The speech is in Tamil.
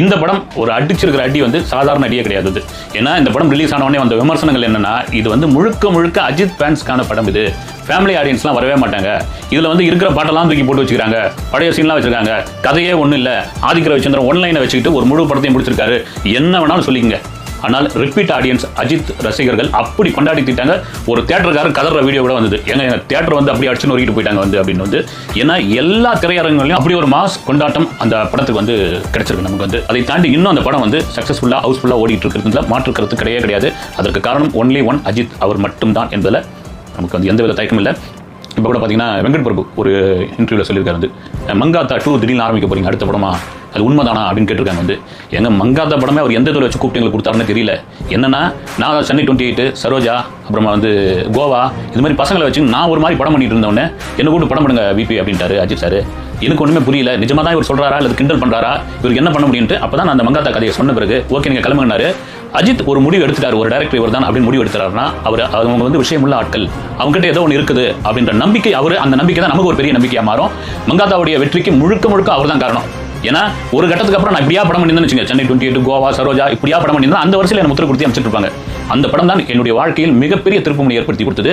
இந்த படம் ஒரு அடிச்சிருக்கிற அடி வந்து சாதாரண அடியே கிடையாது. ஏன்னா இந்த படம் ரிலீஸ் ஆன உடனே வந்த விமர்சனங்கள் என்னன்னா, இது வந்து முழுக்க அஜித் ஃபேன்ஸ்க்கான படம், இது ஃபேமிலி ஆடியன்ஸ்லாம் வரவே மாட்டாங்க, இதுல வந்து இருக்கிற பாட்டெல்லாம் தூக்கி போட்டு வச்சுக்கிறாங்க, பழைய சீன்லாம் வச்சிருக்காங்க, கதையே ஒன்றும் இல்லை, ஆதித்ய ரவிச்சந்திரன் ஒன்லைனை வச்சுக்கிட்டு ஒரு முழு படத்தையும் முடிச்சிருக்காரு, என்ன வேணாலும் சொல்லிக்கங்க. ஆனால் ரிப்பீட் ஆடியன்ஸ் அஜித் ரசிகர்கள் அப்படி கொண்டாடி தீட்டாங்க. ஒரு தியேட்டருக்காரர் கதற வீடியோ கூட வந்தது, எங்க தியேட்டர் வந்து அப்படி அடிச்சு நொறுக்கிட்டு போயிட்டாங்க வந்து அப்படின்னு வந்து. ஏன்னா எல்லா திரையரங்குகளையும் அப்படி ஒரு மாஸ் கொண்டாட்டம் அந்த படத்துக்கு வந்து கிடைச்சிருக்கு நமக்கு வந்து. அதை தாண்டி இன்னும் அந்த படம் வந்து சக்ஸஸ்ஃபுல்லாக ஹவுஸ்ஃபுல்லாக ஓடிட்டு இருக்கிறதுல மாற்றுக்கிறது கிடையாது. அதற்கு காரணம் ஒன்லி ஒன் அஜித் அவர் மட்டும்தான் என்பதில் நமக்கு வந்து எந்தவித தயக்கம் இல்லை. இப்போ கூட பார்த்தீங்கன்னா வெங்கட் பிரபு ஒரு இன்டர்வியூவில் சொல்லியிருக்காரு வந்து, மங்காத்தா 2 திடீர்னு ஆரம்பிக்க போறீங்க, அடுத்த படமா, அது உண்மைதானா அப்படின்னு கேட்டிருக்காங்க வந்து. எங்க மங்காத்தா படமே அவர் எந்த இதில் வச்சு கூப்பிட்டு எங்களுக்கு கொடுத்தாருன்னு தெரியல. என்னன்னா, நான் சென்னை 28, சரோஜா, அப்புறமா வந்து கோவா, இது மாதிரி பசங்களை வச்சு நான் ஒரு மாதிரி படம் பண்ணிட்டு இருந்தோன்னே என்ன கூப்பிட்டு படம் பண்ணுங்க விபி அப்படின்ட்டாரு அஜித் சார். எனக்கு ஒன்றுமே புரியல, நிஜமாக தான் இவர் சொல்கிறாரா இல்லை கிண்டல் பண்ணுறாரா, இவருக்கு என்ன பண்ண முடியும்ட்டு. அப்போ தான் நான் அந்த மங்காத்தா கதையை சொன்ன பிறகு ஓகே நீங்கள் கிளம்புனாரு. அஜித் ஒரு முடிவு எடுத்துட்டார், ஒரு டைரக்டர் இவர் தான் அப்படின்னு முடிவு எடுத்துறாருன்னா அவங்க வந்து விஷயமுள்ள ஆட்கள், அவங்ககிட்ட ஏதோ ஒன்று இருக்குது அப்படின்ற நம்பிக்கை, அந்த நம்பிக்கை தான் நமக்கு ஒரு பெரிய நம்பிக்கையாக மாறும். மங்காத்தாவுடைய வெற்றிக்கு முழுக்க அவர் தான் காரணம். ஏன்னா ஒரு கட்டத்துக்கு அப்புறம் நான் இப்படியா படம் பண்ணியிருந்தேன்னு வச்சுங்க, சென்னை 28, கோவா, சரோஜா இப்படியா படம் பண்ணியிருந்தா அந்த வருஷத்தில் எனக்கு முத்திரை கொடுத்து அமைச்சிட்டு இருப்பாங்க. அந்த படம் தான் என்னுடைய வாழ்க்கையில் மிகப்பெரிய திருப்புமுனை ஏற்படுத்தி கொடுத்தது.